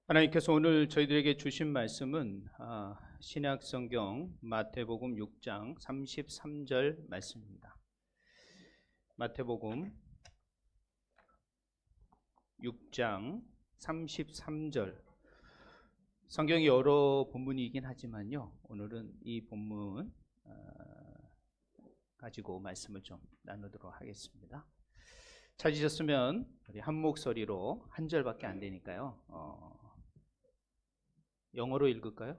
하나님께서 오늘 저희들에게 주신 말씀은 신약성경 마태복음 6장 33절 말씀입니다. 마태복음 6장 33절. 성경이 여러 본문이긴 하지만요, 오늘은 이 본문 가지고 말씀을 좀 나누도록 하겠습니다. 찾으셨으면 우리 한 목소리로, 한 절밖에 안 되니까요, 영어로 읽을까요?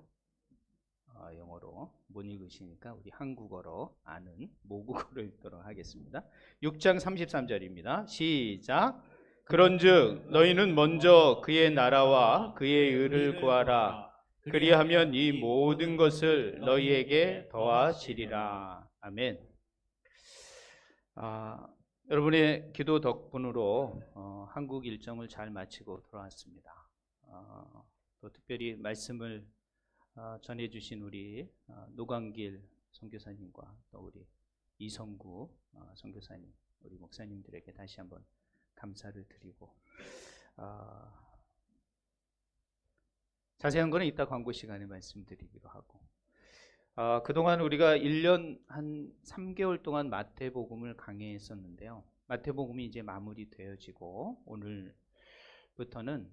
영어로 못 읽으시니까 우리 한국어로 아는 모국어로 읽도록 하겠습니다. 6장 33절입니다. 시작. 그런즉 너희는 먼저 그의 나라와 그의 의를 구하라. 그리하면 이 모든 것을 너희에게 더하시리라. 아멘. 여러분의 기도 덕분으로 한국 일정을 잘 마치고 돌아왔습니다. 또 특별히 말씀을 전해주신 우리 노광길 선교사님과 또 우리 이성구 선교사님, 우리 목사님들에게 다시 한번 감사를 드리고, 자세한 거는 이따 광고 시간에 말씀드리기로 하고, 그동안 우리가 1년 한 3개월 동안 마태복음을 강해했었는데요, 마태복음이 이제 마무리되어지고 오늘부터는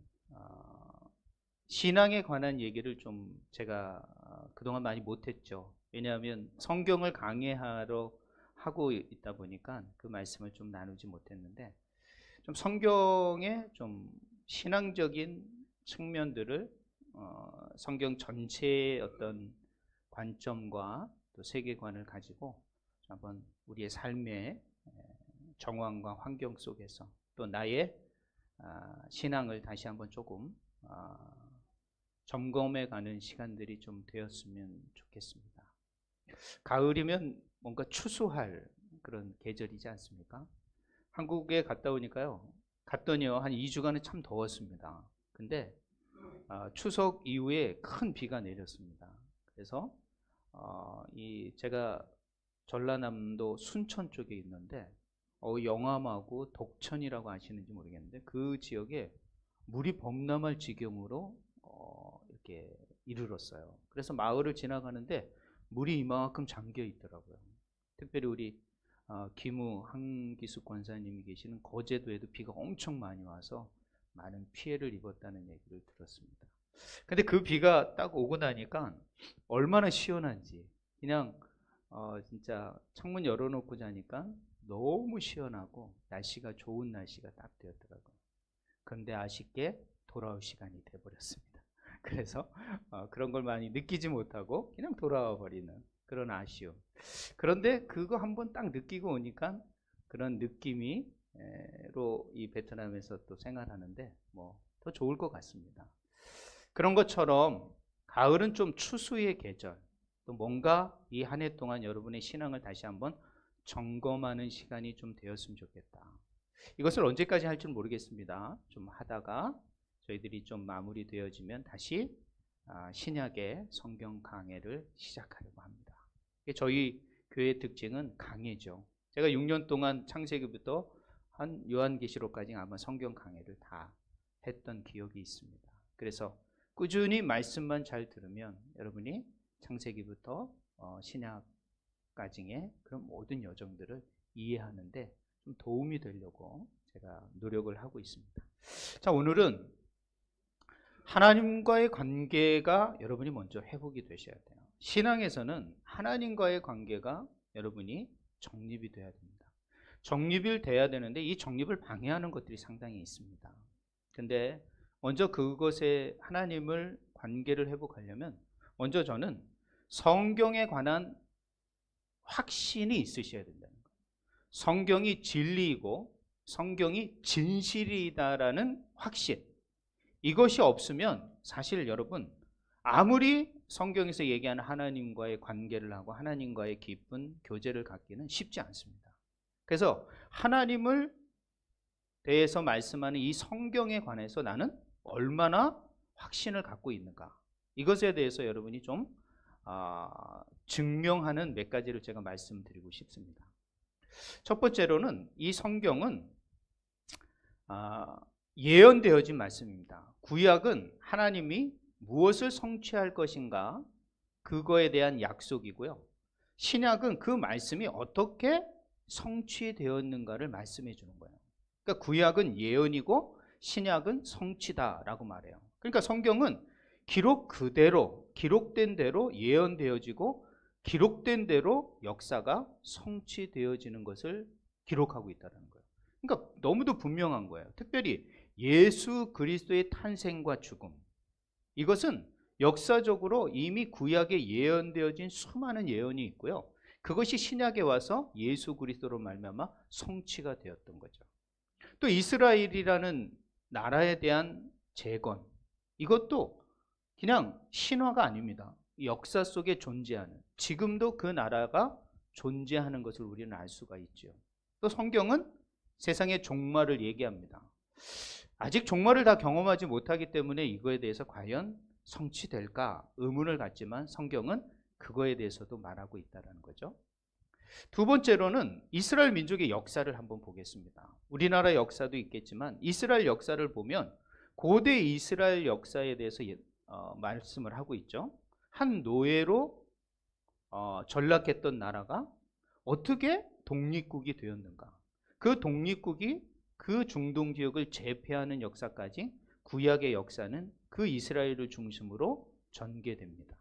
신앙에 관한 얘기를 좀 제가 그동안 많이 못했죠. 왜냐하면 성경을 강해하러 하고 있다 보니까 그 말씀을 좀 나누지 못했는데, 좀 성경의 좀 신앙적인 측면들을 성경 전체의 어떤 관점과 또 세계관을 가지고 한번 우리의 삶의 정황과 환경 속에서 또 나의 신앙을 다시 한번 조금 점검해가는 시간들이 좀 되었으면 좋겠습니다. 가을이면 뭔가 추수할 그런 계절이지 않습니까? 한국에 갔다 오니까요, 갔더니요 한 2주간은 참 더웠습니다. 근데 추석 이후에 큰 비가 내렸습니다. 그래서 제가 전라남도 순천 쪽에 있는데 영암하고 독천이라고 아시는지 모르겠는데 그 지역에 물이 범람할 지경으로 이렇게 이르렀어요. 그래서 마을을 지나가는데 물이 이만큼 잠겨 있더라고요. 특별히 우리 김우 한기숙 권사님이 계시는 거제도에도 비가 엄청 많이 와서 많은 피해를 입었다는 얘기를 들었습니다. 근데 그 비가 딱 오고 나니까 얼마나 시원한지, 그냥 진짜 창문 열어놓고 자니까 너무 시원하고 날씨가 좋은 날씨가 딱 되었더라고요. 그런데 아쉽게 돌아올 시간이 돼버렸습니다. 그래서 그런 걸 많이 느끼지 못하고 그냥 돌아와 버리는 그런 아쉬움. 그런데 그거 한번 딱 느끼고 오니까 그런 느낌이 로 이 베트남에서 또 생활하는데 뭐 더 좋을 것 같습니다. 그런 것처럼 가을은 좀 추수의 계절, 또 뭔가 이 한 해 동안 여러분의 신앙을 다시 한번 점검하는 시간이 좀 되었으면 좋겠다. 이것을 언제까지 할지 모르겠습니다. 좀 하다가 저희들이 좀 마무리되어지면 다시 신약의 성경 강해를 시작하려고 합니다. 저희 교회의 특징은 강해죠. 제가 6년 동안 창세기부터 한 요한계시록까지 아마 성경 강해를 다 했던 기억이 있습니다. 그래서 꾸준히 말씀만 잘 들으면 여러분이 창세기부터 신약까지의 그런 모든 여정들을 이해하는데 좀 도움이 되려고 제가 노력을 하고 있습니다. 자, 오늘은 하나님과의 관계가 여러분이 먼저 회복이 되셔야 돼요. 신앙에서는 하나님과의 관계가 여러분이 정립이 돼야 됩니다. 정립이 돼야 되는데 이 정립을 방해하는 것들이 상당히 있습니다. 근데 먼저 그것에 하나님을 관계를 회복하려면 먼저 저는 성경에 관한 확신이 있으셔야 된다는 거예요. 성경이 진리이고 성경이 진실이다라는 확신, 이것이 없으면 사실 여러분 아무리 성경에서 얘기하는 하나님과의 관계를 하고 하나님과의 깊은 교제를 갖기는 쉽지 않습니다. 그래서 하나님을 대해서 말씀하는 이 성경에 관해서 나는 얼마나 확신을 갖고 있는가, 이것에 대해서 여러분이 좀 증명하는 몇 가지를 제가 말씀드리고 싶습니다. 첫 번째로는 이 성경은 예언되어진 말씀입니다. 구약은 하나님이 무엇을 성취할 것인가 그거에 대한 약속이고요. 신약은 그 말씀이 어떻게 성취되었는가를 말씀해 주는 거예요. 그러니까 구약은 예언이고 신약은 성취다라고 말해요. 그러니까 성경은 기록 그대로, 기록된 대로 예언되어지고 기록된 대로 역사가 성취되어지는 것을 기록하고 있다는 거예요. 그러니까 너무도 분명한 거예요. 특별히 예수 그리스도의 탄생과 죽음, 이것은 역사적으로 이미 구약에 예언되어진 수많은 예언이 있고요. 그것이 신약에 와서 예수 그리스도로 말미암아 성취가 되었던 거죠. 또 이스라엘이라는 나라에 대한 재건, 이것도 그냥 신화가 아닙니다. 역사 속에 존재하는, 지금도 그 나라가 존재하는 것을 우리는 알 수가 있죠. 또 성경은 세상의 종말을 얘기합니다. 아직 종말을 다 경험하지 못하기 때문에 이거에 대해서 과연 성취될까 의문을 갖지만 성경은 그거에 대해서도 말하고 있다는 거죠. 두 번째로는 이스라엘 민족의 역사를 한번 보겠습니다. 우리나라 역사도 있겠지만 이스라엘 역사를 보면 고대 이스라엘 역사에 대해서 말씀을 하고 있죠. 한 노예로 전락했던 나라가 어떻게 독립국이 되었는가, 그 독립국이 그 중동 지역을 제패하는 역사까지 구약의 역사는 그 이스라엘을 중심으로 전개됩니다.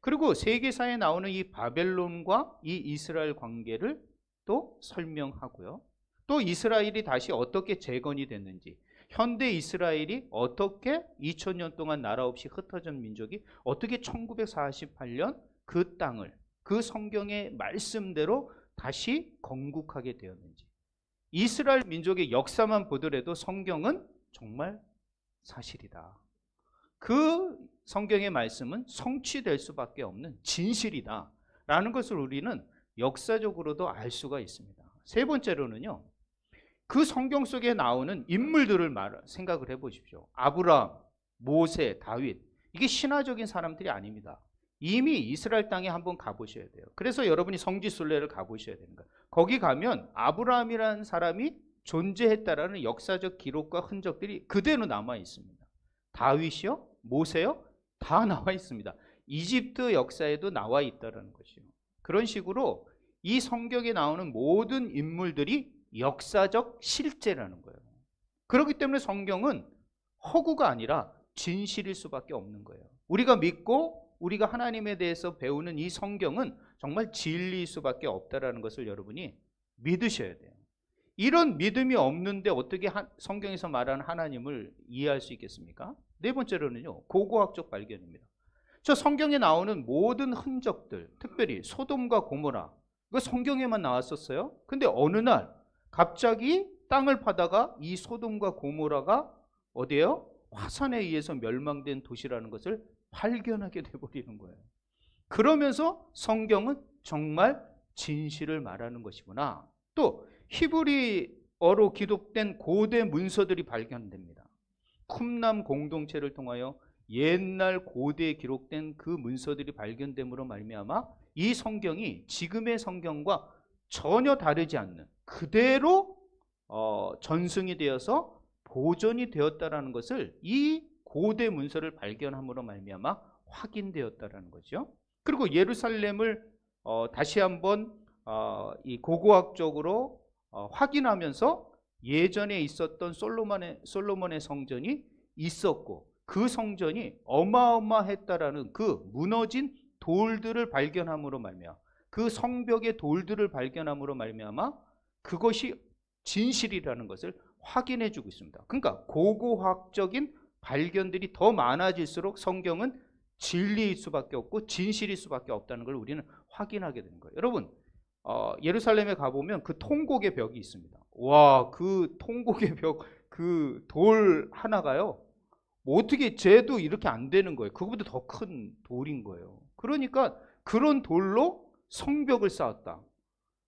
그리고 세계사에 나오는 이 바벨론과 이 이스라엘 관계를 또 설명하고요. 또 이스라엘이 다시 어떻게 재건이 됐는지, 현대 이스라엘이 어떻게 2000년 동안 나라 없이 흩어진 민족이 어떻게 1948년 그 땅을 그 성경의 말씀대로 다시 건국하게 되었는지, 이스라엘 민족의 역사만 보더라도 성경은 정말 사실이다. 그 성경의 말씀은 성취될 수밖에 없는 진실이다 라는 것을 우리는 역사적으로도 알 수가 있습니다. 세 번째로는요, 그 성경 속에 나오는 인물들을 생각을 해보십시오. 아브라함, 모세, 다윗, 이게 신화적인 사람들이 아닙니다. 이미 이스라엘 땅에 한번 가보셔야 돼요. 그래서 여러분이 성지순례를 가보셔야 되는 거예요. 거기 가면 아브라함이라는 사람이 존재했다라는 역사적 기록과 흔적들이 그대로 남아 있습니다. 다윗이요, 모세요, 다 나와 있습니다. 이집트 역사에도 나와 있다는 것이요. 그런 식으로 이 성경에 나오는 모든 인물들이 역사적 실제라는 거예요. 그렇기 때문에 성경은 허구가 아니라 진실일 수밖에 없는 거예요. 우리가 믿고 우리가 하나님에 대해서 배우는 이 성경은 정말 진리일 수밖에 없다는 것을 여러분이 믿으셔야 돼요. 이런 믿음이 없는데 어떻게 성경에서 말하는 하나님을 이해할 수 있겠습니까? 네 번째로는요, 고고학적 발견입니다. 저 성경에 나오는 모든 흔적들, 특별히 소돔과 고모라, 이거 성경에만 나왔었어요. 근데 어느 날 갑자기 땅을 파다가 이 소돔과 고모라가 어디예요? 화산에 의해서 멸망된 도시라는 것을 발견하게 돼버리는 거예요. 그러면서 성경은 정말 진실을 말하는 것이구나. 또 히브리어로 기록된 고대 문서들이 발견됩니다. 쿰람 공동체를 통하여 옛날 고대에 기록된 그 문서들이 발견됨으로 말미암아 이 성경이 지금의 성경과 전혀 다르지 않는 그대로 전승이 되어서 보존이 되었다라는 것을 이 고대 문서를 발견함으로 말미암아 확인되었다라는 거죠. 그리고 예루살렘을 다시 한번 이 고고학적으로 확인하면서 예전에 있었던 솔로몬의 성전이 있었고 그 성전이 어마어마했다라는 그 무너진 돌들을 발견함으로 말미암아, 그 성벽의 돌들을 발견함으로 말미암아 그것이 진실이라는 것을 확인해 주고 있습니다. 그러니까 고고학적인 발견들이 더 많아질수록 성경은 진리일 수밖에 없고 진실일 수밖에 없다는 걸 우리는 확인하게 되는 거예요. 여러분, 예루살렘에 가보면 그 통곡의 벽이 있습니다. 와, 그 통곡의 벽, 그 돌 하나가요, 뭐 어떻게 재도 이렇게 안 되는 거예요. 그거보다 더 큰 돌인 거예요. 그러니까 그런 돌로 성벽을 쌓았다.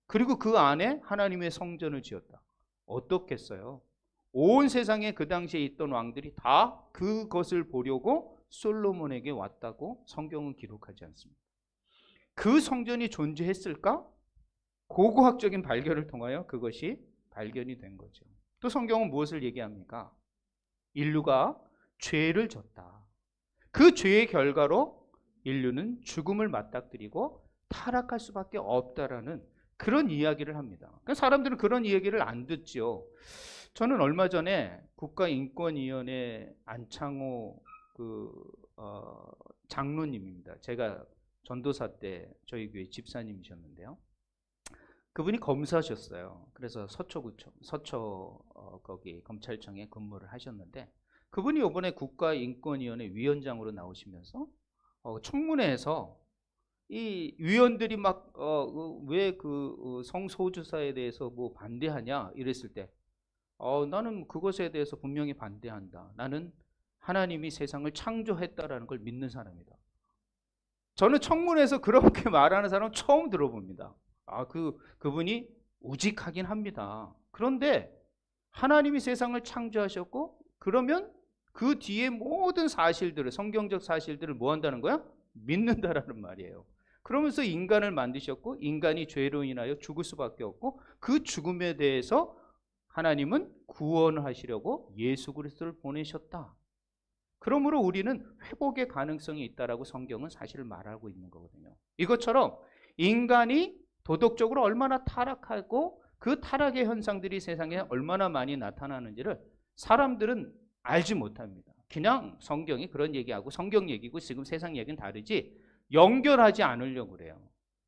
그리고 그 안에 하나님의 성전을 지었다. 어떻겠어요? 온 세상에 그 당시에 있던 왕들이 다 그것을 보려고 솔로몬에게 왔다고 성경은 기록하지 않습니다. 그 성전이 존재했을까? 고고학적인 발견을 통하여 그것이 발견이 된 거죠. 또 성경은 무엇을 얘기합니까? 인류가 죄를 졌다. 그 죄의 결과로 인류는 죽음을 맞닥뜨리고 타락할 수밖에 없다라는 그런 이야기를 합니다. 그러니까 사람들은 그런 이야기를 안 듣지요. 저는 얼마 전에 국가인권위원회 안창호 장로님입니다. 제가 전도사 때 저희 교회 집사님이셨는데요. 그분이 검사셨어요. 그래서 서초구청, 거기 검찰청에 근무를 하셨는데 그분이 이번에 국가인권위원회 위원장으로 나오시면서 청문회에서 이 위원들이 막 왜 그 성소주사에 대해서 뭐 반대하냐 이랬을 때 나는 그것에 대해서 분명히 반대한다. 나는 하나님이 세상을 창조했다라는 걸 믿는 사람이다. 저는 청문회에서 그렇게 말하는 사람 처음 들어봅니다. 그분이 우직하긴 합니다. 그런데 하나님이 세상을 창조하셨고 그러면 그 뒤에 모든 사실들을, 성경적 사실들을 뭐 한다는 거야? 믿는다라는 말이에요. 그러면서 인간을 만드셨고 인간이 죄로 인하여 죽을 수밖에 없고 그 죽음에 대해서 하나님은 구원하시려고 예수 그리스도를 보내셨다. 그러므로 우리는 회복의 가능성이 있다라고 성경은 사실을 말하고 있는 거거든요. 이것처럼 인간이 도덕적으로 얼마나 타락하고 그 타락의 현상들이 세상에 얼마나 많이 나타나는지를 사람들은 알지 못합니다. 그냥 성경이 그런 얘기하고 성경 얘기고 지금 세상 얘기는 다르지 연결하지 않으려고 그래요.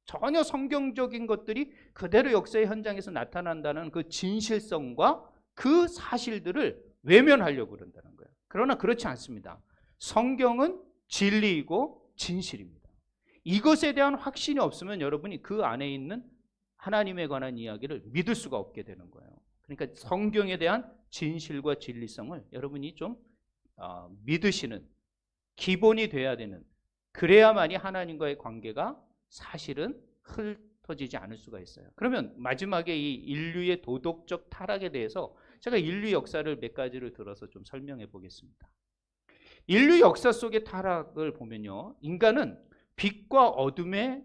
전혀 성경적인 것들이 그대로 역사의 현장에서 나타난다는 그 진실성과 그 사실들을 외면하려고 그런다는 거예요. 그러나 그렇지 않습니다. 성경은 진리이고 진실입니다. 이것에 대한 확신이 없으면 여러분이 그 안에 있는 하나님에 관한 이야기를 믿을 수가 없게 되는 거예요. 그러니까 성경에 대한 진실과 진리성을 여러분이 좀 믿으시는 기본이 돼야 되는, 그래야만이 하나님과의 관계가 사실은 흩어지지 않을 수가 있어요. 그러면 마지막에 이 인류의 도덕적 타락에 대해서 제가 인류 역사를 몇 가지를 들어서 좀 설명해 보겠습니다. 인류 역사 속의 타락을 보면요, 인간은 빛과 어둠에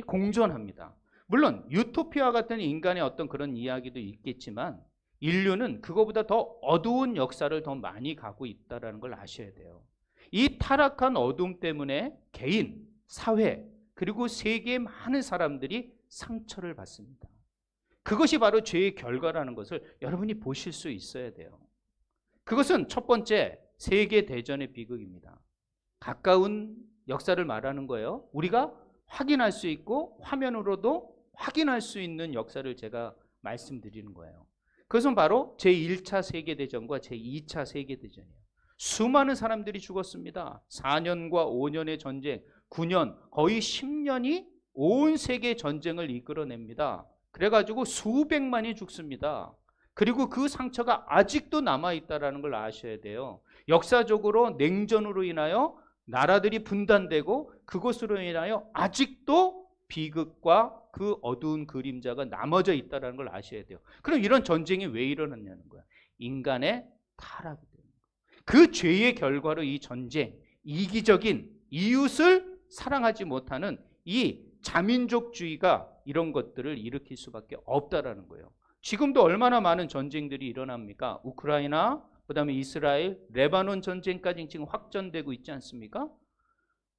공존합니다. 물론 유토피아 같은 인간의 어떤 그런 이야기도 있겠지만 인류는 그거보다 더 어두운 역사를 더 많이 가고 있다는 걸 아셔야 돼요. 이 타락한 어둠 때문에 개인, 사회, 그리고 세계의 많은 사람들이 상처를 받습니다. 그것이 바로 죄의 결과라는 것을 여러분이 보실 수 있어야 돼요. 그것은 첫 번째 세계대전의 비극입니다. 가까운 역사를 말하는 거예요. 우리가 확인할 수 있고 화면으로도 확인할 수 있는 역사를 제가 말씀드리는 거예요. 그것은 바로 제1차 세계대전과 제2차 세계대전이에요. 수많은 사람들이 죽었습니다. 4년과 5년의 전쟁, 9년, 거의 10년이 온 세계 전쟁을 이끌어냅니다. 그래가지고 수백만이 죽습니다. 그리고 그 상처가 아직도 남아있다는 걸 아셔야 돼요. 역사적으로 냉전으로 인하여 나라들이 분단되고 그것으로 인하여 아직도 비극과 그 어두운 그림자가 남아져 있다는 걸 아셔야 돼요. 그럼 이런 전쟁이 왜 일어났냐는 거야. 인간의 타락이 되는 거예요. 그 죄의 결과로 이 전쟁, 이기적인 이웃을 사랑하지 못하는 이 자민족주의가 이런 것들을 일으킬 수밖에 없다라는 거예요. 지금도 얼마나 많은 전쟁들이 일어납니까? 우크라이나, 그다음에 이스라엘, 레바논 전쟁까지 지금 확전되고 있지 않습니까?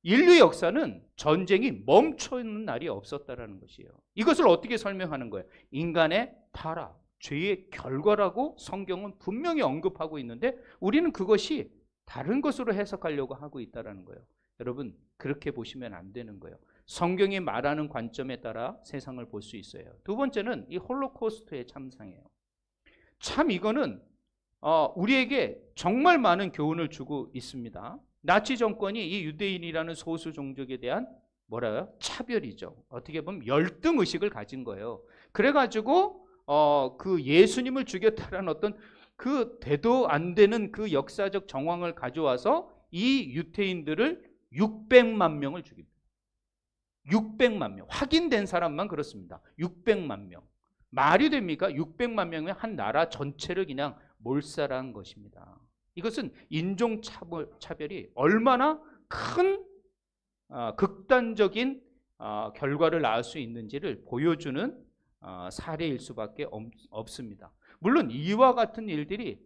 인류 역사는 전쟁이 멈춰 있는 날이 없었다라는 것이에요. 이것을 어떻게 설명하는 거예요? 인간의 타락, 죄의 결과라고 성경은 분명히 언급하고 있는데 우리는 그것이 다른 것으로 해석하려고 하고 있다라는 거예요. 여러분, 그렇게 보시면 안 되는 거예요. 성경이 말하는 관점에 따라 세상을 볼 수 있어요. 두 번째는 이 홀로코스트의 참상이에요. 참 이거는 우리에게 정말 많은 교훈을 주고 있습니다. 나치 정권이 이 유대인이라는 소수 종족에 대한 차별이죠. 어떻게 보면 열등의식을 가진 거예요. 그래가지고 그 예수님을 죽였다라는 어떤 그 되도 안 되는 그 역사적 정황을 가져와서 이 유대인들을 600만 명을 죽입니다. 600만 명. 확인된 사람만 그렇습니다. 600만 명. 말이 됩니까? 600만 명의 한 나라 전체를 그냥 몰살한 것입니다. 이것은 인종차별이 얼마나 큰 극단적인 결과를 낳을 수 있는지를 보여주는 사례일 수밖에 없습니다. 물론 이와 같은 일들이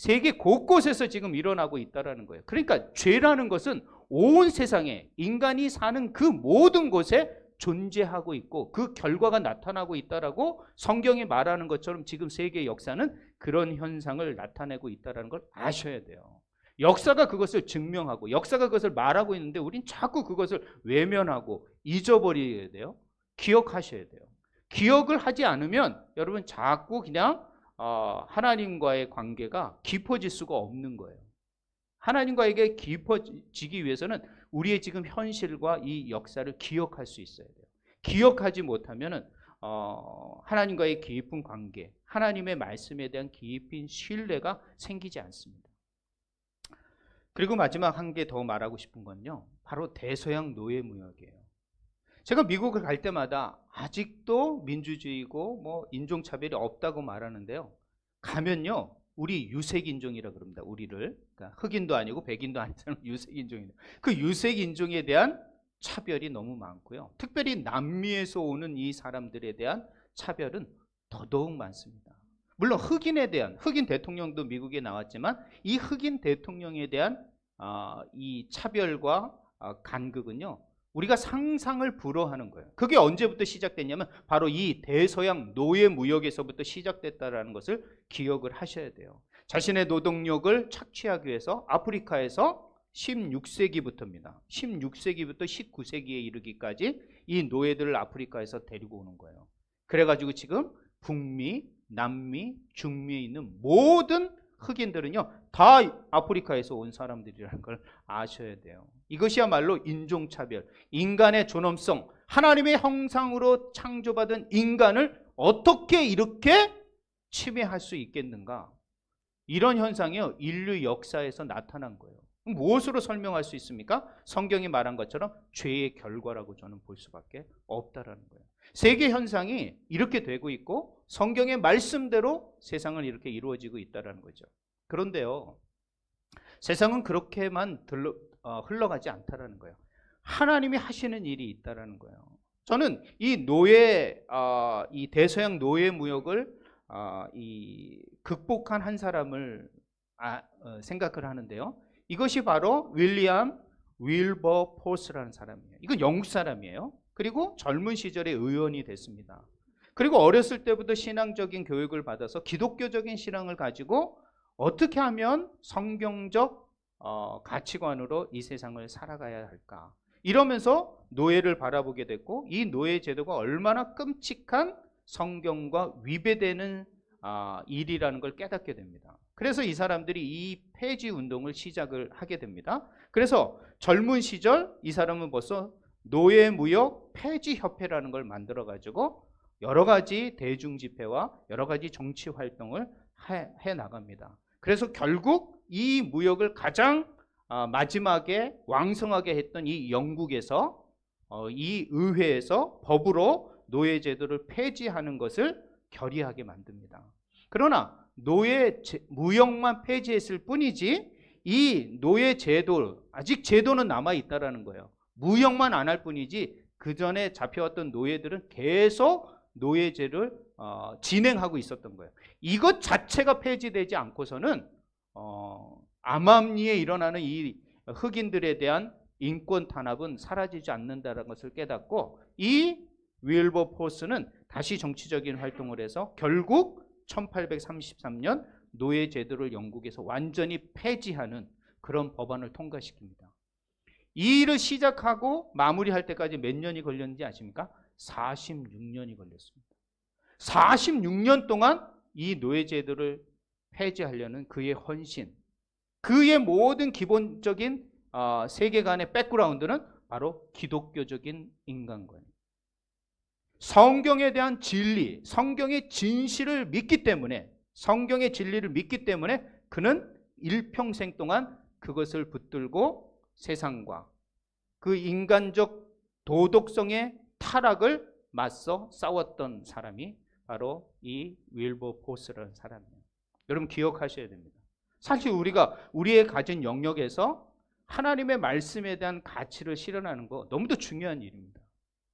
세계 곳곳에서 지금 일어나고 있다는 거예요. 그러니까 죄라는 것은 온 세상에 인간이 사는 그 모든 곳에 존재하고 있고 그 결과가 나타나고 있다라고 성경이 말하는 것처럼 지금 세계 역사는 그런 현상을 나타내고 있다는 걸 아셔야 돼요. 역사가 그것을 증명하고 역사가 그것을 말하고 있는데 우린 자꾸 그것을 외면하고 잊어버려야 돼요. 기억하셔야 돼요. 기억을 하지 않으면 여러분 자꾸 그냥 하나님과의 관계가 깊어질 수가 없는 거예요. 하나님과에게 깊어지기 위해서는 우리의 지금 현실과 이 역사를 기억할 수 있어야 돼요. 기억하지 못하면은 하나님과의 깊은 관계, 하나님의 말씀에 대한 깊은 신뢰가 생기지 않습니다. 그리고 마지막 한 개 더 말하고 싶은 건요, 바로 대서양 노예무역이에요. 제가 미국을 갈 때마다 아직도 민주주의고 뭐 인종차별이 없다고 말하는데요, 가면요 우리 유색인종이라 그럽니다. 우리를, 그러니까 흑인도 아니고 백인도 아닌 사람 유색인종이에요. 그 유색인종에 대한 차별이 너무 많고요, 특별히 남미에서 오는 이 사람들에 대한 차별은 더더욱 많습니다. 물론 흑인에 대한, 흑인 대통령도 미국에 나왔지만 이 흑인 대통령에 대한 이 차별과 간극은요 우리가 상상을 불허하는 거예요. 그게 언제부터 시작됐냐면 바로 이 대서양 노예 무역에서부터 시작됐다라는 것을 기억을 하셔야 돼요. 자신의 노동력을 착취하기 위해서 아프리카에서 16세기부터입니다. 16세기부터 19세기에 이르기까지 이 노예들을 아프리카에서 데리고 오는 거예요. 그래가지고 지금 북미, 남미, 중미에 있는 모든 흑인들은요 다 아프리카에서 온 사람들이라는 걸 아셔야 돼요. 이것이야말로 인종차별, 인간의 존엄성, 하나님의 형상으로 창조받은 인간을 어떻게 이렇게 침해할 수 있겠는가? 이런 현상이요 인류 역사에서 나타난 거예요. 무엇으로 설명할 수 있습니까? 성경이 말한 것처럼 죄의 결과라고 저는 볼 수밖에 없다라는 거예요. 세계 현상이 이렇게 되고 있고 성경의 말씀대로 세상은 이렇게 이루어지고 있다는 거죠. 그런데요, 세상은 그렇게만 흘러가지 않다라는 거예요. 하나님이 하시는 일이 있다라는 거예요. 저는 이 이 대서양 노예 무역을 극복한 한 사람을 생각을 하는데요. 이것이 바로 윌리엄 윌버포스라는 사람이에요. 이건 영국 사람이에요. 그리고 젊은 시절에 의원이 됐습니다. 그리고 어렸을 때부터 신앙적인 교육을 받아서 기독교적인 신앙을 가지고 어떻게 하면 성경적 가치관으로 이 세상을 살아가야 할까, 이러면서 노예를 바라보게 됐고 이 노예 제도가 얼마나 끔찍한 성경과 위배되는 일이라는 걸 깨닫게 됩니다. 그래서 이 사람들이 이 폐지 운동을 시작을 하게 됩니다. 그래서 젊은 시절 이 사람은 벌써 노예무역 폐지협회라는 걸 만들어 가지고 여러 가지 대중 집회와 여러 가지 정치 활동을 해 나갑니다. 그래서 결국 이 무역을 가장 마지막에 왕성하게 했던 이 영국에서 이 의회에서 법으로 노예 제도를 폐지하는 것을 결의하게 만듭니다. 그러나 노예 무역만 폐지했을 뿐이지 이 노예 제도, 아직 제도는 남아 있다라는 거예요. 무역만 안 할 뿐이지 그 전에 잡혀왔던 노예들은 계속 노예제를 진행하고 있었던 거예요. 이것 자체가 폐지되지 않고서는 암암리에 일어나는 이 흑인들에 대한 인권 탄압은 사라지지 않는다는 것을 깨닫고 이 윌버포스는 다시 정치적인 활동을 해서 결국 1833년 노예 제도를 영국에서 완전히 폐지하는 그런 법안을 통과시킵니다. 이 일을 시작하고 마무리할 때까지 몇 년이 걸렸는지 아십니까? 46년이 걸렸습니다. 46년 동안 이 노예 제도를 폐지하려는 그의 헌신, 그의 모든 기본적인 세계관의 백그라운드는 바로 기독교적인 인간관이에요. 성경에 대한 진리, 성경의 진실을 믿기 때문에, 성경의 진리를 믿기 때문에 그는 일평생 동안 그것을 붙들고 세상과 그 인간적 도덕성의 타락을 맞서 싸웠던 사람이 바로 이 윌버포스라는 사람이에요. 여러분 기억하셔야 됩니다. 사실 우리가 우리의 가진 영역에서 하나님의 말씀에 대한 가치를 실현하는 거 너무도 중요한 일입니다.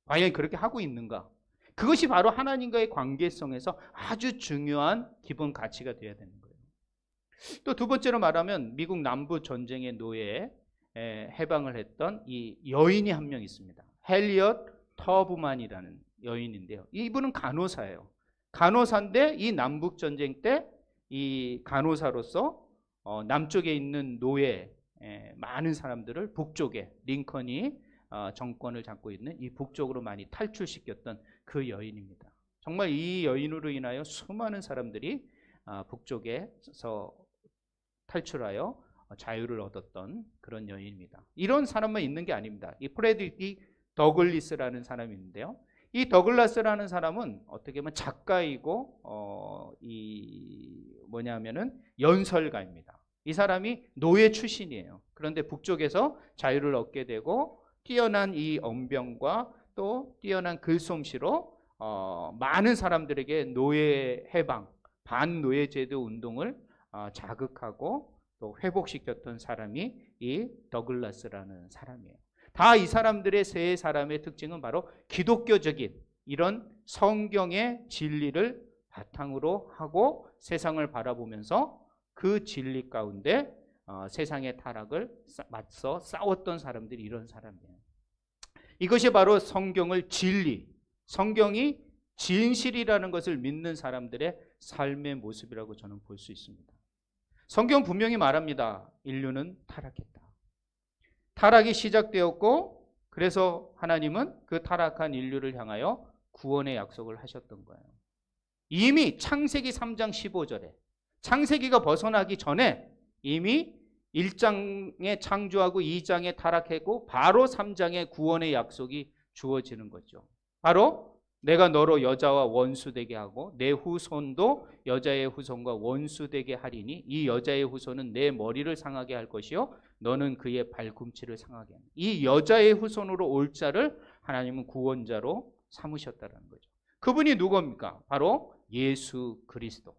과연 그렇게 하고 있는가? 그것이 바로 하나님과의 관계성에서 아주 중요한 기본 가치가 되어야 되는 거예요. 또 두 번째로 말하면 미국 남부 전쟁의 노예에 해방을 했던 이 여인이 한 명 있습니다. 헨리엇 터브만이라는 여인인데요. 이분은 간호사예요. 간호사인데 이 남북 전쟁 때 이 간호사로서 남쪽에 있는 노예 많은 사람들을 북쪽에 링컨이 정권을 잡고 있는 이 북쪽으로 많이 탈출시켰던 그 여인입니다. 정말 이 여인으로 인하여 수많은 사람들이 북쪽에서 탈출하여 자유를 얻었던 그런 여인입니다. 이런 사람만 있는 게 아닙니다. 이 프레드릭 더글리스라는 사람이 있는데요. 이 더글라스라는 사람은 어떻게 보면 작가이고 연설가입니다. 이 사람이 노예 출신이에요. 그런데 북쪽에서 자유를 얻게 되고 뛰어난 이 언변과 또 뛰어난 글솜씨로 많은 사람들에게 노예 해방, 반노예제도 운동을 자극하고 또 회복시켰던 사람이 이 더글라스라는 사람이에요. 다 이 사람들의 세 사람의 특징은 바로 기독교적인 이런 성경의 진리를 바탕으로 하고 세상을 바라보면서 그 진리 가운데 세상의 타락을 맞서 싸웠던 사람들이 이런 사람이에요. 이것이 바로 성경을 진리, 성경이 진실이라는 것을 믿는 사람들의 삶의 모습이라고 저는 볼 수 있습니다. 성경 분명히 말합니다. 인류는 타락했다. 타락이 시작되었고 그래서 하나님은 그 타락한 인류를 향하여 구원의 약속을 하셨던 거예요. 이미 창세기 3장 15절에 창세기가 벗어나기 전에 이미 1장에 창조하고 2장에 타락했고 바로 3장에 구원의 약속이 주어지는 거죠. 바로 내가 너로 여자와 원수되게 하고 내 후손도 여자의 후손과 원수되게 하리니 이 여자의 후손은 내 머리를 상하게 할 것이요 너는 그의 발꿈치를 상하게 하리니. 이 여자의 후손으로 올 자를 하나님은 구원자로 삼으셨다는 거죠. 그분이 누굽니까? 바로 예수 그리스도.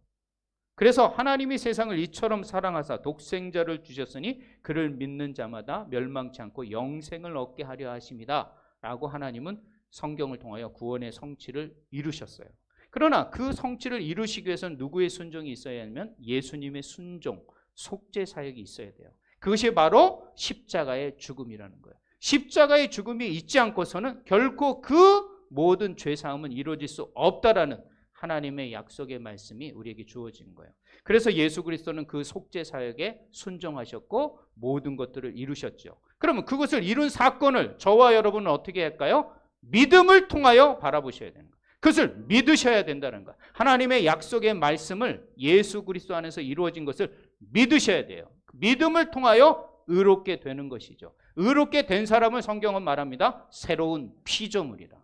그래서 하나님이 세상을 이처럼 사랑하사 독생자를 주셨으니 그를 믿는 자마다 멸망치 않고 영생을 얻게 하려 하심이다 라고 하나님은 성경을 통하여 구원의 성취를 이루셨어요. 그러나 그 성취를 이루시기 위해서는 누구의 순종이 있어야 하면 예수님의 순종, 속죄 사역이 있어야 돼요. 그것이 바로 십자가의 죽음이라는 거예요. 십자가의 죽음이 있지 않고서는 결코 그 모든 죄사함은 이루어질 수 없다라는 하나님의 약속의 말씀이 우리에게 주어진 거예요. 그래서 예수 그리스도는 그 속죄 사역에 순종하셨고 모든 것들을 이루셨죠. 그러면 그것을 이룬 사건을 저와 여러분은 어떻게 할까요? 믿음을 통하여 바라보셔야 되는 거예요. 그것을 믿으셔야 된다는 거예요. 하나님의 약속의 말씀을 예수 그리스도 안에서 이루어진 것을 믿으셔야 돼요. 믿음을 통하여 의롭게 되는 것이죠. 의롭게 된 사람을 성경은 말합니다. 새로운 피조물이라.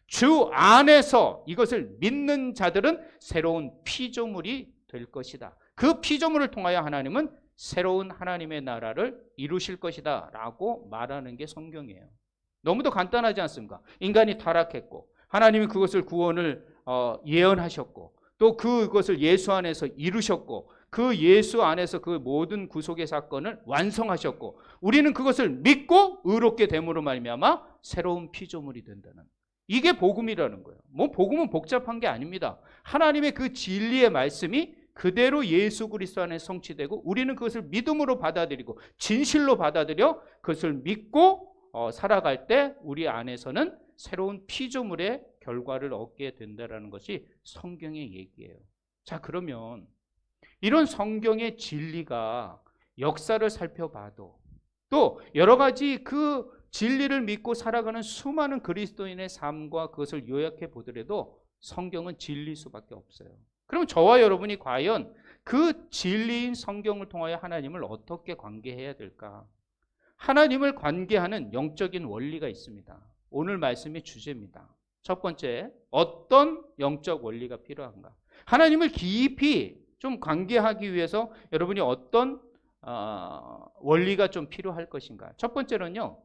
주 안에서 이것을 믿는 자들은 새로운 피조물이 될 것이다. 그 피조물을 통하여 하나님은 새로운 하나님의 나라를 이루실 것이다 라고 말하는 게 성경이에요. 너무도 간단하지 않습니까? 인간이 타락했고 하나님이 그것을 구원을 예언하셨고 또 그것을 예수 안에서 이루셨고 그 예수 안에서 그 모든 구속의 사건을 완성하셨고 우리는 그것을 믿고 의롭게 됨으로 말미암아 새로운 피조물이 된다는, 이게 복음이라는 거예요. 뭐 복음은 복잡한 게 아닙니다. 하나님의 그 진리의 말씀이 그대로 예수 그리스도 안에 성취되고 우리는 그것을 믿음으로 받아들이고 진실로 받아들여 그것을 믿고 살아갈 때 우리 안에서는 새로운 피조물의 결과를 얻게 된다는 것이 성경의 얘기예요. 자, 그러면 이런 성경의 진리가 역사를 살펴봐도 또 여러 가지 그 진리를 믿고 살아가는 수많은 그리스도인의 삶과 그것을 요약해 보더라도 성경은 진리일 수밖에 없어요. 그럼 저와 여러분이 과연 그 진리인 성경을 통하여 하나님을 어떻게 관계해야 될까? 하나님을 관계하는 영적인 원리가 있습니다. 오늘 말씀의 주제입니다. 첫 번째, 어떤 영적 원리가 필요한가? 하나님을 깊이 좀 관계하기 위해서 여러분이 어떤 원리가 좀 필요할 것인가? 첫 번째로는요,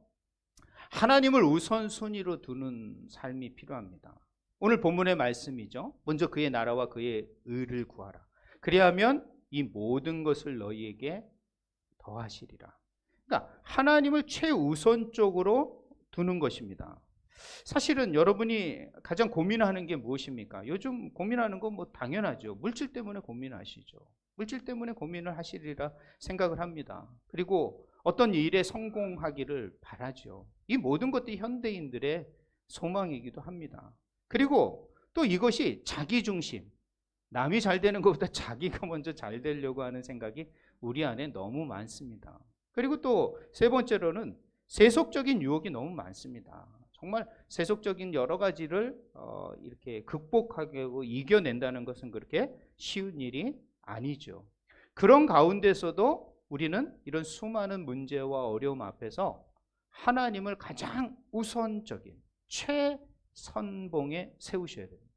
하나님을 우선순위로 두는 삶이 필요합니다. 오늘 본문의 말씀이죠. 먼저 그의 나라와 그의 의를 구하라. 그리하면 이 모든 것을 너희에게 더하시리라. 그러니까 하나님을 최우선적으로 두는 것입니다. 사실은 여러분이 가장 고민하는 게 무엇입니까? 요즘 고민하는 건 뭐 당연하죠. 물질 때문에 고민하시죠. 물질 때문에 고민을 하시리라 생각을 합니다. 그리고 어떤 일에 성공하기를 바라죠. 이 모든 것들이 현대인들의 소망이기도 합니다. 그리고 또 이것이 자기중심, 남이 잘 되는 것보다 자기가 먼저 잘 되려고 하는 생각이 우리 안에 너무 많습니다. 그리고 또 세 번째로는 세속적인 유혹이 너무 많습니다. 정말 세속적인 여러 가지를 이렇게 극복하고 이겨낸다는 것은 그렇게 쉬운 일이 아니죠. 그런 가운데서도 우리는 이런 수많은 문제와 어려움 앞에서 하나님을 가장 우선적인 최선봉에 세우셔야 됩니다.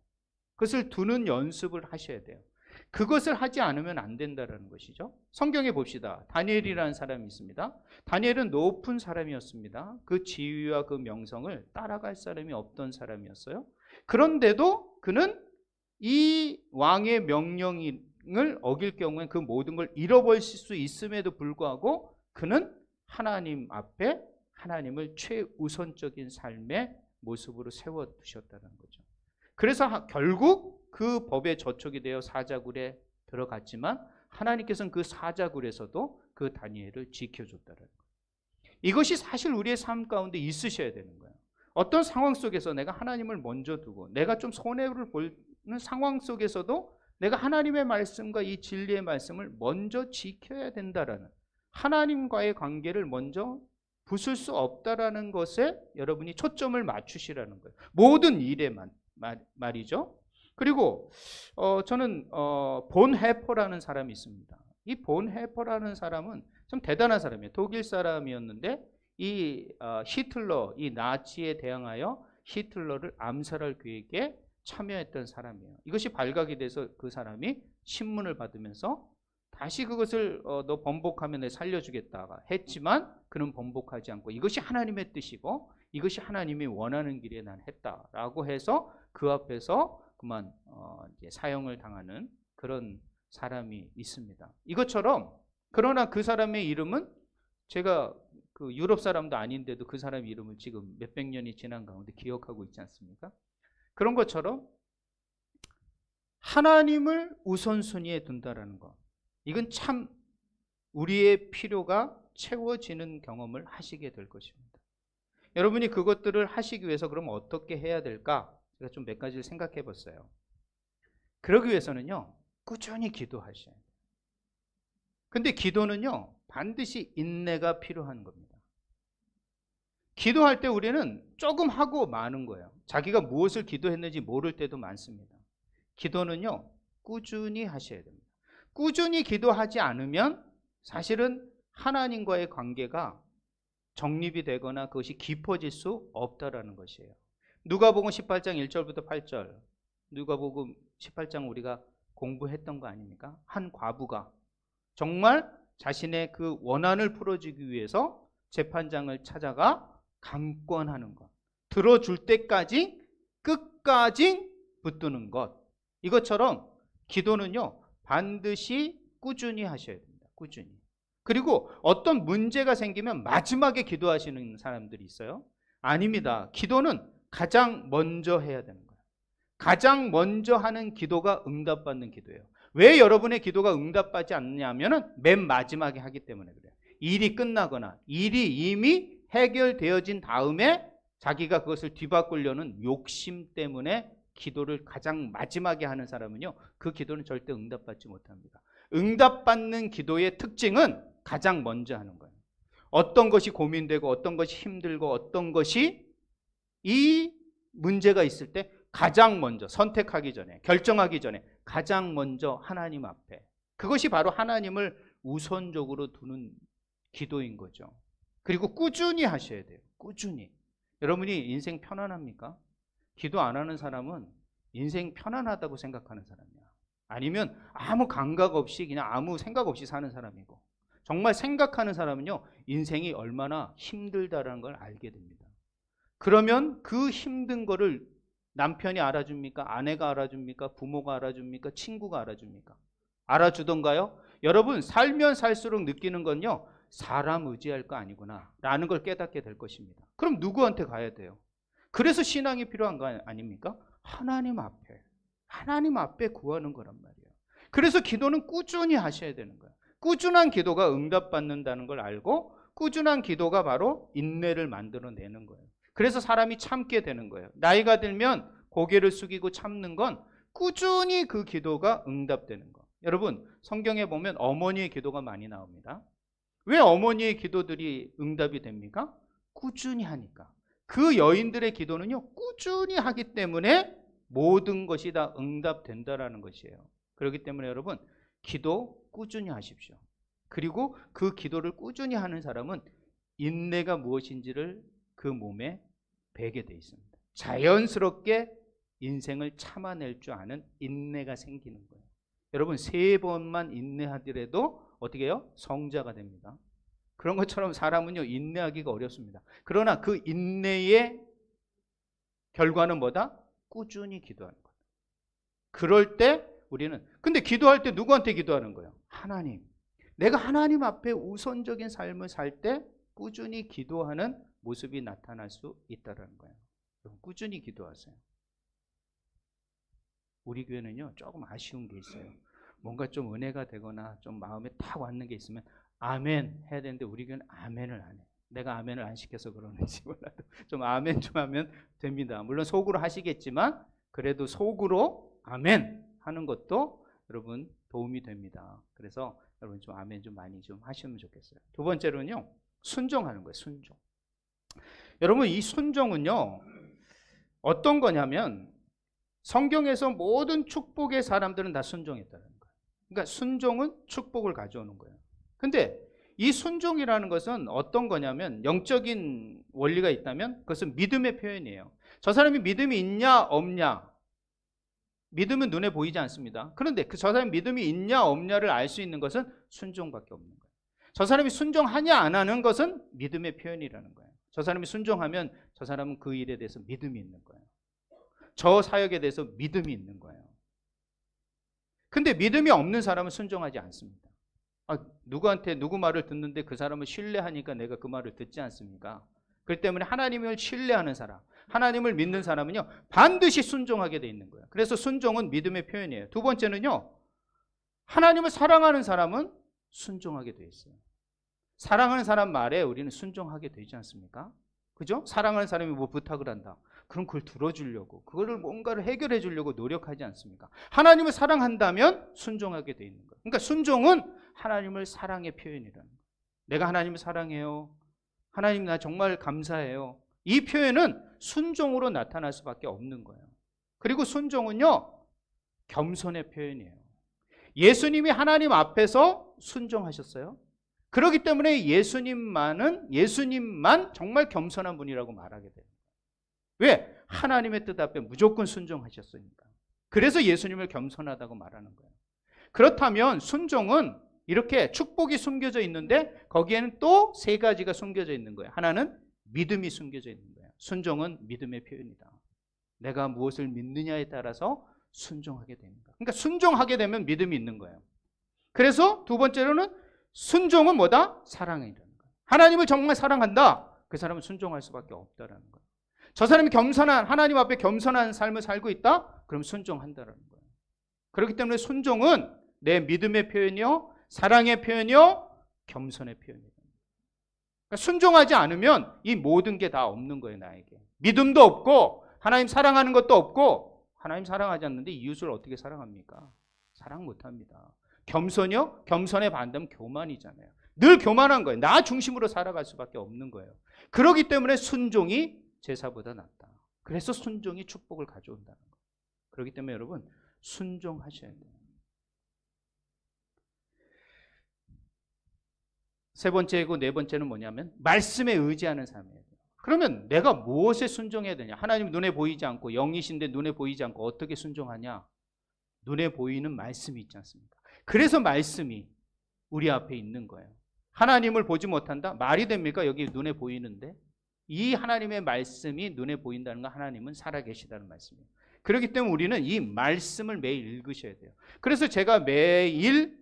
그것을 두는 연습을 하셔야 돼요. 그것을 하지 않으면 안 된다는 것이죠. 성경에 봅시다. 다니엘이라는 사람이 있습니다. 다니엘은 높은 사람이었습니다. 그 지위와 그 명성을 따라갈 사람이 없던 사람이었어요. 그런데도 그는 이 왕의 명령을 어길 경우에 그 모든 걸 잃어버릴 수 있음에도 불구하고 그는 하나님 앞에 하나님을 최우선적인 삶의 모습으로 세워두셨다는 거죠. 그래서 결국 그 법에 저촉이 되어 사자굴에 들어갔지만 하나님께서는 그 사자굴에서도 그 다니엘을 지켜줬다는 거예요. 이것이 사실 우리의 삶 가운데 있으셔야 되는 거예요. 어떤 상황 속에서 내가 하나님을 먼저 두고 내가 좀 손해를 보는 상황 속에서도 내가 하나님의 말씀과 이 진리의 말씀을 먼저 지켜야 된다라는, 하나님과의 관계를 먼저 부술 수 없다라는 것에 여러분이 초점을 맞추시라는 거예요. 모든 일에만 말이죠. 그리고 저는 본 해퍼라는 사람이 있습니다. 이 본 해퍼라는 사람은 좀 대단한 사람이에요. 독일 사람이었는데 이 히틀러, 이 나치에 대항하여 히틀러를 암살할 계획에 참여했던 사람이에요. 이것이 발각이 돼서 그 사람이 신문을 받으면서 다시 그것을 너 번복하면 내가 살려주겠다 했지만 그는 번복하지 않고 이것이 하나님의 뜻이고 이것이 하나님이 원하는 길에 난 했다라고 해서 그 앞에서 그만 이제 사형을 당하는 그런 사람이 있습니다. 이것처럼 그러나 그 사람의 이름은 제가 그 유럽 사람도 아닌데도 그 사람 이름을 지금 몇백 년이 지난 가운데 기억하고 있지 않습니까? 그런 것처럼 하나님을 우선순위에 둔다라는 것, 이건 참 우리의 필요가 채워지는 경험을 하시게 될 것입니다. 여러분이 그것들을 하시기 위해서 그럼 어떻게 해야 될까? 제가 좀 몇 가지를 생각해 봤어요. 그러기 위해서는요, 꾸준히 기도하셔야 돼요. 근데 기도는요, 반드시 인내가 필요한 겁니다. 기도할 때 우리는 조금 하고 마는 거예요. 자기가 무엇을 기도했는지 모를 때도 많습니다. 기도는요, 꾸준히 하셔야 됩니다. 꾸준히 기도하지 않으면 사실은 하나님과의 관계가 정립이 되거나 그것이 깊어질 수 없다라는 것이에요. 누가복음 18장 1절부터 8절, 누가복음 18장 우리가 공부했던 거 아닙니까? 한 과부가 정말 자신의 그 원한을 풀어주기 위해서 재판장을 찾아가 강권하는 것, 들어줄 때까지 끝까지 붙드는 것, 이것처럼 기도는요 반드시 꾸준히 하셔야 됩니다. 꾸준히. 그리고 어떤 문제가 생기면 마지막에 기도하시는 사람들이 있어요. 아닙니다. 기도는 가장 먼저 해야 되는 거예요. 가장 먼저 하는 기도가 응답받는 기도예요. 왜 여러분의 기도가 응답받지 않냐면은 맨 마지막에 하기 때문에 그래요. 일이 끝나거나 일이 이미 해결되어진 다음에 자기가 그것을 뒤바꾸려는 욕심 때문에 기도를 가장 마지막에 하는 사람은요, 그 기도는 절대 응답받지 못합니다. 응답받는 기도의 특징은 가장 먼저 하는 거예요. 어떤 것이 고민되고 어떤 것이 힘들고 어떤 것이 이 문제가 있을 때 가장 먼저 선택하기 전에, 결정하기 전에 가장 먼저 하나님 앞에, 그것이 바로 하나님을 우선적으로 두는 기도인 거죠. 그리고 꾸준히 하셔야 돼요. 꾸준히. 여러분이 인생 편안합니까? 기도 안 하는 사람은 인생 편안하다고 생각하는 사람이야. 아니면 아무 감각 없이 그냥 아무 생각 없이 사는 사람이고, 정말 생각하는 사람은요 인생이 얼마나 힘들다라는 걸 알게 됩니다. 그러면 그 힘든 거를 남편이 알아줍니까? 아내가 알아줍니까? 부모가 알아줍니까? 친구가 알아줍니까? 알아주던가요? 여러분, 살면 살수록 느끼는 건요, 사람 의지할 거 아니구나 라는 걸 깨닫게 될 것입니다. 그럼 누구한테 가야 돼요? 그래서 신앙이 필요한 거 아닙니까? 하나님 앞에 구하는 거란 말이에요. 그래서 기도는 꾸준히 하셔야 되는 거예요. 꾸준한 기도가 응답받는다는 걸 알고 꾸준한 기도가 바로 인내를 만들어내는 거예요. 그래서 사람이 참게 되는 거예요. 나이가 들면 고개를 숙이고 참는 건 꾸준히 그 기도가 응답되는 거. 여러분, 성경에 보면 어머니의 기도가 많이 나옵니다. 왜 어머니의 기도들이 응답이 됩니까? 꾸준히 하니까. 그 여인들의 기도는요, 꾸준히 하기 때문에 모든 것이 다 응답된다라는 것이에요. 그렇기 때문에 여러분, 기도 꾸준히 하십시오. 그리고 그 기도를 꾸준히 하는 사람은 인내가 무엇인지를 그 몸에 배게 돼 있습니다. 자연스럽게 인생을 참아낼 줄 아는 인내가 생기는 거예요. 여러분, 3번만 인내하더라도 어떻게 해요? 성자가 됩니다. 그런 것처럼 사람은요, 인내하기가 어렵습니다. 그러나 그 인내의 결과는 뭐다? 꾸준히 기도하는 거예요. 그럴 때 우리는, 근데 기도할 때 누구한테 기도하는 거예요? 하나님. 내가 하나님 앞에 우선적인 삶을 살 때 꾸준히 기도하는 모습이 나타날 수 있다는 거예요. 꾸준히 기도하세요. 우리 교회는요, 조금 아쉬운 게 있어요. 뭔가 좀 은혜가 되거나 좀 마음에 탁 왔는 게 있으면 아멘 해야 되는데 우리 교회는 아멘을 안 해요. 내가 아멘을 안 시켜서 그러는지 몰라도 좀 아멘 좀 하면 됩니다. 물론 속으로 하시겠지만 그래도 속으로 아멘 하는 것도 여러분 도움이 됩니다. 그래서 여러분 좀 아멘 좀 많이 좀 하시면 좋겠어요. 두 번째로는요, 순종하는 거예요. 순종. 여러분, 이 순종은요 어떤 거냐면 성경에서 모든 축복의 사람들은 다 순종했다는 거예요. 그러니까 순종은 축복을 가져오는 거예요. 근데 이 순종이라는 것은 어떤 거냐면 영적인 원리가 있다면 그것은 믿음의 표현이에요. 저 사람이 믿음이 있냐 없냐, 믿음은 눈에 보이지 않습니다. 그런데 저 사람이 믿음이 있냐 없냐를 알 수 있는 것은 순종밖에 없는 거예요. 저 사람이 순종하냐 안 하는 것은 믿음의 표현이라는 거예요. 저 사람이 순종하면 저 사람은 그 일에 대해서 믿음이 있는 거예요. 저 사역에 대해서 믿음이 있는 거예요. 근데 믿음이 없는 사람은 순종하지 않습니다. 누구한테 누구 말을 듣는데 그 사람을 신뢰하니까 내가 그 말을 듣지 않습니까? 그렇기 때문에 하나님을 신뢰하는 사람, 하나님을 믿는 사람은요 반드시 순종하게 돼 있는 거예요. 그래서 순종은 믿음의 표현이에요. 두 번째는요, 하나님을 사랑하는 사람은 순종하게 돼 있어요. 사랑하는 사람 말에 우리는 순종하게 되지 않습니까? 그죠? 사랑하는 사람이 뭐 부탁을 한다. 그럼 그걸 들어주려고, 그거를 뭔가를 해결해 주려고 노력하지 않습니까? 하나님을 사랑한다면 순종하게 돼 있는 거예요. 그러니까 순종은 하나님을 사랑의 표현이라는 거예요. 내가 하나님을 사랑해요. 하나님 나 정말 감사해요. 이 표현은 순종으로 나타날 수밖에 없는 거예요. 그리고 순종은요 겸손의 표현이에요. 예수님이 하나님 앞에서 순종하셨어요. 그렇기 때문에 예수님만 정말 겸손한 분이라고 말하게 돼요. 왜? 하나님의 뜻 앞에 무조건 순종하셨으니까. 그래서 예수님을 겸손하다고 말하는 거예요. 그렇다면 순종은 이렇게 축복이 숨겨져 있는데 거기에는 또 3가지가 숨겨져 있는 거예요. 하나는 믿음이 숨겨져 있는 거예요. 순종은 믿음의 표현이다. 내가 무엇을 믿느냐에 따라서 순종하게 되는 거예요. 그러니까 순종하게 되면 믿음이 있는 거예요. 그래서 두 번째로는 순종은 뭐다? 사랑이라는 거예요. 하나님을 정말 사랑한다. 그 사람은 순종할 수밖에 없다라는 거예요. 저 사람이 겸손한, 하나님 앞에 겸손한 삶을 살고 있다? 그럼 순종한다라는 거예요. 그렇기 때문에 순종은 내 믿음의 표현이요, 사랑의 표현이요, 겸손의 표현이에요. 그러니까 순종하지 않으면 이 모든 게 다 없는 거예요, 나에게. 믿음도 없고 하나님 사랑하는 것도 없고. 하나님 사랑하지 않는데 이웃을 어떻게 사랑합니까? 사랑 못합니다. 겸손이요? 겸손의 반대는 교만이잖아요. 늘 교만한 거예요. 나 중심으로 살아갈 수밖에 없는 거예요. 그렇기 때문에 순종이 제사보다 낫다. 그래서 순종이 축복을 가져온다는 거예요. 그렇기 때문에 여러분 순종하셔야 돼요. 세 번째고 네 번째는 뭐냐면 말씀에 의지하는 삶이에요. 그러면 내가 무엇에 순종해야 되냐? 하나님 눈에 보이지 않고 영이신데 눈에 보이지 않고 어떻게 순종하냐? 눈에 보이는 말씀이 있지 않습니까? 그래서 말씀이 우리 앞에 있는 거예요. 하나님을 보지 못한다? 말이 됩니까? 여기 눈에 보이는데. 이 하나님의 말씀이 눈에 보인다는 건 하나님은 살아계시다는 말씀이에요. 그렇기 때문에 우리는 이 말씀을 매일 읽으셔야 돼요. 그래서 제가 매일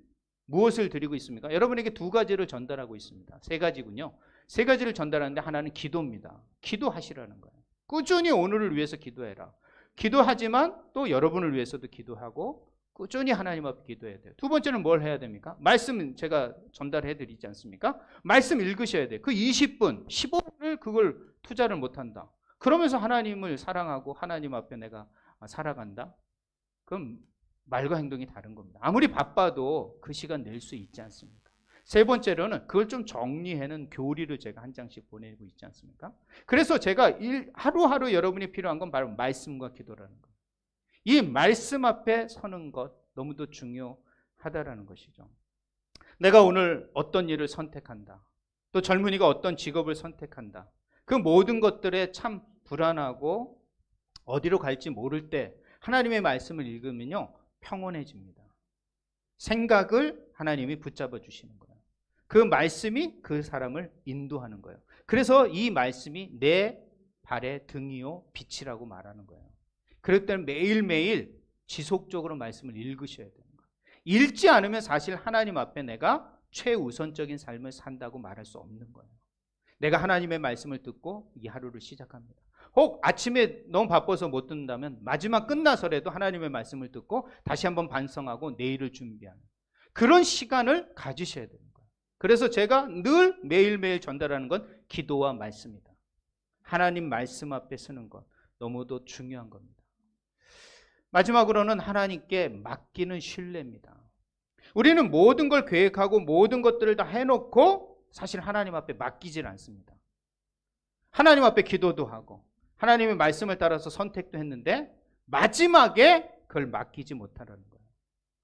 무엇을 드리고 있습니까? 여러분에게 2가지를 전달하고 있습니다. 3가지군요. 3가지를 전달하는데 하나는 기도입니다. 기도하시라는 거예요. 꾸준히 오늘을 위해서 기도해라. 기도하지만 또 여러분을 위해서도 기도하고 꾸준히 하나님 앞에 기도해야 돼요. 두 번째는 뭘 해야 됩니까? 말씀 제가 전달해 드리지 않습니까? 말씀 읽으셔야 돼요. 그 20분, 15분을 그걸 투자를 못한다. 그러면서 하나님을 사랑하고 하나님 앞에 내가 살아간다? 그럼 말과 행동이 다른 겁니다. 아무리 바빠도 그 시간 낼 수 있지 않습니까? 세 번째로는 그걸 좀 정리해는 교리를 제가 한 장씩 보내고 있지 않습니까? 그래서 제가 하루하루 여러분이 필요한 건 바로 말씀과 기도라는 거예요. 이 말씀 앞에 서는 것 너무도 중요하다라는 것이죠. 내가 오늘 어떤 일을 선택한다. 또 젊은이가 어떤 직업을 선택한다. 그 모든 것들에 참 불안하고 어디로 갈지 모를 때 하나님의 말씀을 읽으면요, 평온해집니다. 생각을 하나님이 붙잡아 주시는 거예요. 그 말씀이 그 사람을 인도하는 거예요. 그래서 이 말씀이 내 발의 등이요 빛이라고 말하는 거예요. 그럴 때는 매일매일 지속적으로 말씀을 읽으셔야 되는 거예요. 읽지 않으면 사실 하나님 앞에 내가 최우선적인 삶을 산다고 말할 수 없는 거예요. 내가 하나님의 말씀을 듣고 이 하루를 시작합니다. 혹 아침에 너무 바빠서 못 듣는다면 마지막 끝나서라도 하나님의 말씀을 듣고 다시 한번 반성하고 내일을 준비하는 그런 시간을 가지셔야 되는 거예요. 그래서 제가 늘 매일매일 전달하는 건 기도와 말씀이다. 하나님 말씀 앞에 서는 것 너무도 중요한 겁니다. 마지막으로는 하나님께 맡기는 신뢰입니다. 우리는 모든 걸 계획하고 모든 것들을 다 해놓고 사실 하나님 앞에 맡기질 않습니다. 하나님 앞에 기도도 하고 하나님의 말씀을 따라서 선택도 했는데 마지막에 그걸 맡기지 못하라는 거예요.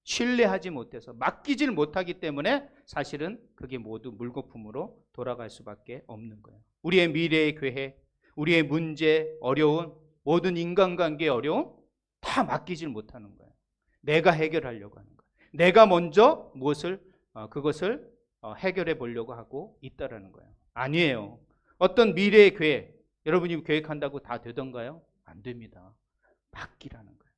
신뢰하지 못해서 맡기질 못하기 때문에 사실은 그게 모두 물거품으로 돌아갈 수밖에 없는 거예요. 우리의 미래의 계획, 우리의 문제, 어려움, 모든 인간관계의 어려움 다 맡기질 못하는 거예요. 내가 해결하려고 하는 거예요. 내가 먼저 그것을 해결해 보려고 하고 있다라는 거예요. 아니에요. 어떤 미래의 계획, 여러분이 계획한다고 다 되던가요? 안 됩니다. 맡기라는 거예요.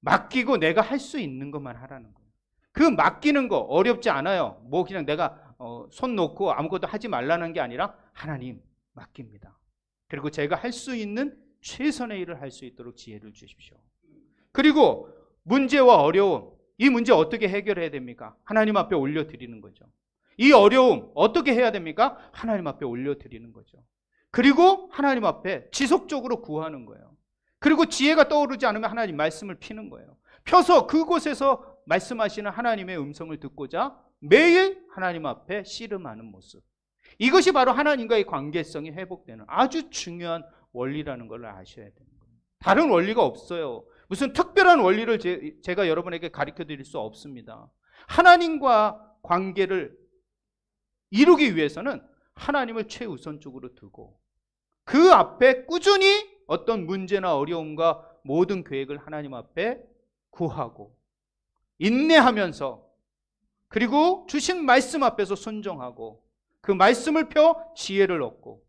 맡기고 내가 할 수 있는 것만 하라는 거예요. 그 맡기는 거 어렵지 않아요. 뭐 그냥 내가 손 놓고 아무것도 하지 말라는 게 아니라 하나님 맡깁니다. 그리고 제가 할 수 있는 최선의 일을 할 수 있도록 지혜를 주십시오. 그리고 문제와 어려움, 이 문제 어떻게 해결해야 됩니까? 하나님 앞에 올려드리는 거죠. 이 어려움 어떻게 해야 됩니까? 하나님 앞에 올려드리는 거죠. 그리고 하나님 앞에 지속적으로 구하는 거예요. 그리고 지혜가 떠오르지 않으면 하나님 말씀을 피는 거예요. 펴서 그곳에서 말씀하시는 하나님의 음성을 듣고자 매일 하나님 앞에 씨름하는 모습. 이것이 바로 하나님과의 관계성이 회복되는 아주 중요한 원리라는 걸 아셔야 되는 거예요. 다른 원리가 없어요. 무슨 특별한 원리를 제가 여러분에게 가르쳐 드릴 수 없습니다. 하나님과 관계를 이루기 위해서는 하나님을 최우선적으로 두고 그 앞에 꾸준히 어떤 문제나 어려움과 모든 계획을 하나님 앞에 구하고 인내하면서 그리고 주신 말씀 앞에서 순종하고 그 말씀을 펴 지혜를 얻고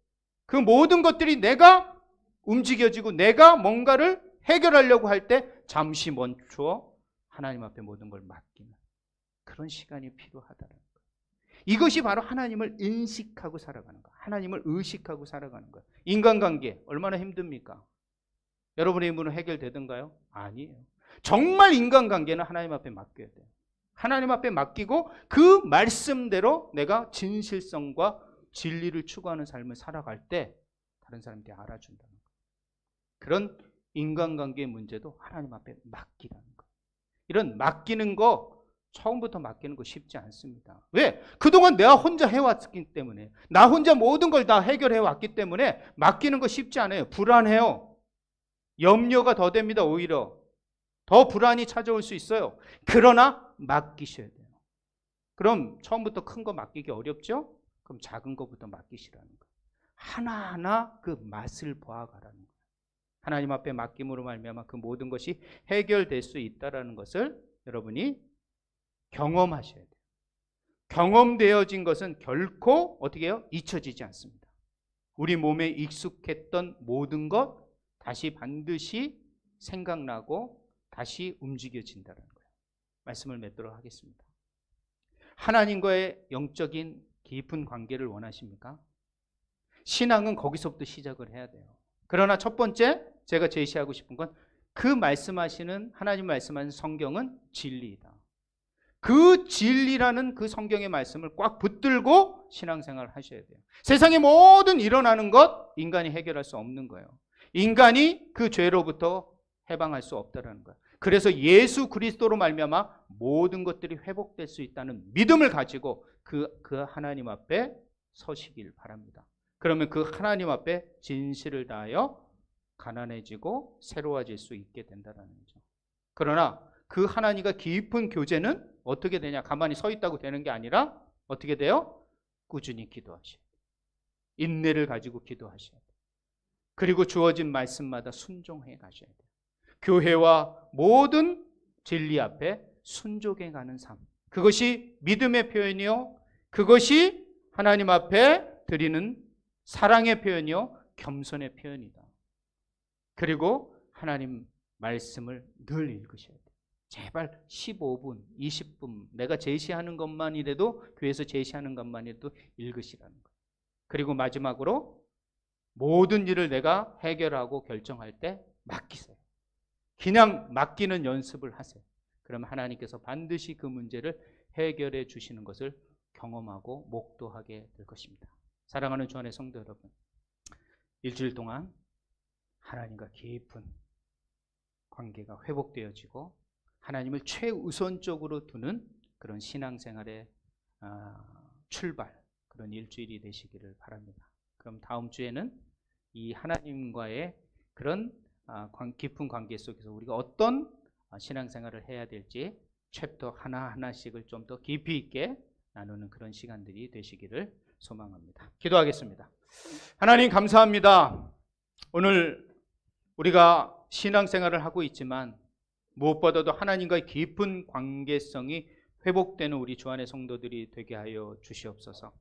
그 모든 것들이 내가 움직여지고 내가 뭔가를 해결하려고 할 때 잠시 멈추어 하나님 앞에 모든 걸 맡기는 그런 시간이 필요하다는 거예요. 이것이 바로 하나님을 인식하고 살아가는 거예요. 하나님을 의식하고 살아가는 거예요. 인간관계 얼마나 힘듭니까? 여러분의 힘으로 해결되던가요? 아니에요. 정말 인간관계는 하나님 앞에 맡겨야 돼요. 하나님 앞에 맡기고 그 말씀대로 내가 진실성과 진리를 추구하는 삶을 살아갈 때 다른 사람들이 알아준다는 거예요. 그런 인간관계의 문제도 하나님 앞에 맡기라는 거예요. 이런 맡기는 거 처음부터 맡기는 거 쉽지 않습니다. 왜? 그동안 내가 혼자 해왔기 때문에 나 혼자 모든 걸 다 해결해왔기 때문에 맡기는 거 쉽지 않아요. 불안해요. 염려가 더 됩니다. 오히려 더 불안이 찾아올 수 있어요. 그러나 맡기셔야 돼요. 그럼 처음부터 큰 거 맡기기 어렵죠? 그럼 작은 거부터 맡기시라는 거예요. 하나하나 그 맛을 보아가라는 거예요. 하나님 앞에 맡김으로 말미암아 그 모든 것이 해결될 수 있다는 것을 여러분이 경험하셔야 돼요. 경험되어진 것은 결코 어떻게 해요? 잊혀지지 않습니다. 우리 몸에 익숙했던 모든 것 다시 반드시 생각나고 다시 움직여진다는 거예요. 말씀을 맺도록 하겠습니다. 하나님과의 영적인 깊은 관계를 원하십니까? 신앙은 거기서부터 시작을 해야 돼요. 그러나 첫 번째 제가 제시하고 싶은 건 그 말씀하시는 하나님 말씀하시는 성경은 진리이다. 그 진리라는 그 성경의 말씀을 꽉 붙들고 신앙생활을 하셔야 돼요. 세상의 모든 일어나는 것 인간이 해결할 수 없는 거예요. 인간이 그 죄로부터 해방할 수 없다라는 거예요. 그래서 예수 그리스도로 말미암아 모든 것들이 회복될 수 있다는 믿음을 가지고 그 하나님 앞에 서시길 바랍니다. 그러면 그 하나님 앞에 진실을 다하여 가난해지고 새로워질 수 있게 된다는 거죠. 그러나 그 하나님과 깊은 교제는 어떻게 되냐? 가만히 서 있다고 되는 게 아니라 어떻게 돼요? 꾸준히 기도하셔야 돼요. 인내를 가지고 기도하셔야 돼요. 그리고 주어진 말씀마다 순종해 가셔야 돼요. 교회와 모든 진리 앞에 순종해 가는 삶. 그것이 믿음의 표현이요. 그것이 하나님 앞에 드리는 사랑의 표현이요. 겸손의 표현이다. 그리고 하나님 말씀을 늘 읽으셔야 돼요. 제발 15분, 20분 내가 제시하는 것만이라도 교회에서 제시하는 것만이라도 읽으시라는 거예요. 그리고 마지막으로 모든 일을 내가 해결하고 결정할 때 맡기세요. 그냥 맡기는 연습을 하세요. 그러면 하나님께서 반드시 그 문제를 해결해 주시는 것을 경험하고 목도하게 될 것입니다. 사랑하는 주 안의 성도 여러분, 일주일 동안 하나님과 깊은 관계가 회복되어지고 하나님을 최우선적으로 두는 그런 신앙생활의 출발, 그런 일주일이 되시기를 바랍니다. 그럼 다음 주에는 이 하나님과의 그런 깊은 관계 속에서 우리가 어떤 신앙생활을 해야 될지 챕터 하나하나씩을 좀 더 깊이 있게 나누는 그런 시간들이 되시기를 소망합니다. 기도하겠습니다. 하나님 감사합니다. 오늘 우리가 신앙생활을 하고 있지만 무엇보다도 하나님과의 깊은 관계성이 회복되는 우리 주 안의 성도들이 되게 하여 주시옵소서.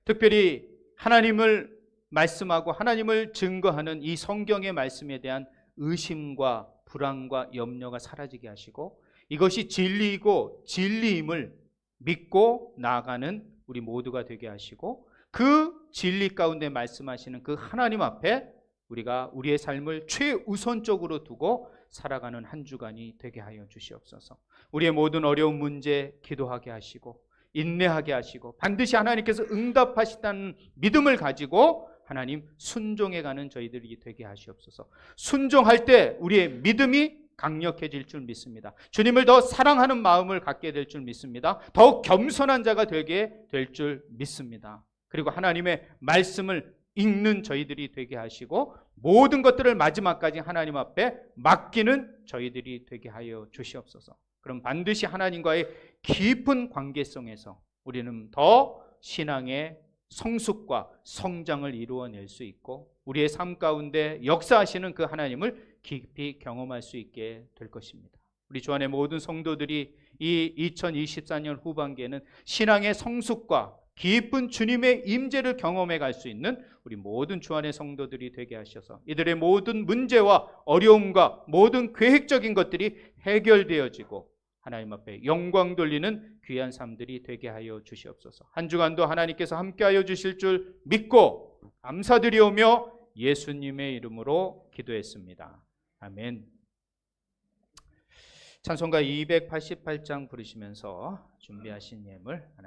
특별히 하나님을 말씀하고 하나님을 증거하는 이 성경의 말씀에 대한 의심과 불안과 염려가 사라지게 하시고 이것이 진리이고 진리임을 믿고 나아가는 우리 모두가 되게 하시고 그 진리 가운데 말씀하시는 그 하나님 앞에 우리가 우리의 삶을 최우선적으로 두고 살아가는 한 주간이 되게 하여 주시옵소서. 우리의 모든 어려운 문제 기도하게 하시고 인내하게 하시고 반드시 하나님께서 응답하시다는 믿음을 가지고 하나님 순종해가는 저희들이 되게 하시옵소서. 순종할 때 우리의 믿음이 강력해질 줄 믿습니다. 주님을 더 사랑하는 마음을 갖게 될 줄 믿습니다. 더욱 겸손한 자가 되게 될 줄 믿습니다. 그리고 하나님의 말씀을 읽는 저희들이 되게 하시고 모든 것들을 마지막까지 하나님 앞에 맡기는 저희들이 되게 하여 주시옵소서. 그럼 반드시 하나님과의 깊은 관계성에서 우리는 더 신앙의 성숙과 성장을 이루어낼 수 있고 우리의 삶 가운데 역사하시는 그 하나님을 깊이 경험할 수 있게 될 것입니다. 우리 주 안의 모든 성도들이 이 2024년 후반기에는 신앙의 성숙과 깊은 주님의 임재를 경험해 갈 수 있는 우리 모든 주 안의 성도들이 되게 하셔서 이들의 모든 문제와 어려움과 모든 계획적인 것들이 해결되어지고 하나님 앞에 영광 돌리는 귀한 삶들이 되게 하여 주시옵소서. 한 주간도 하나님께서 함께하여 주실 줄 믿고 감사드리오며 예수님의 이름으로 기도했습니다. 아멘. 찬송가 288장 부르시면서 준비하신 예물 하나님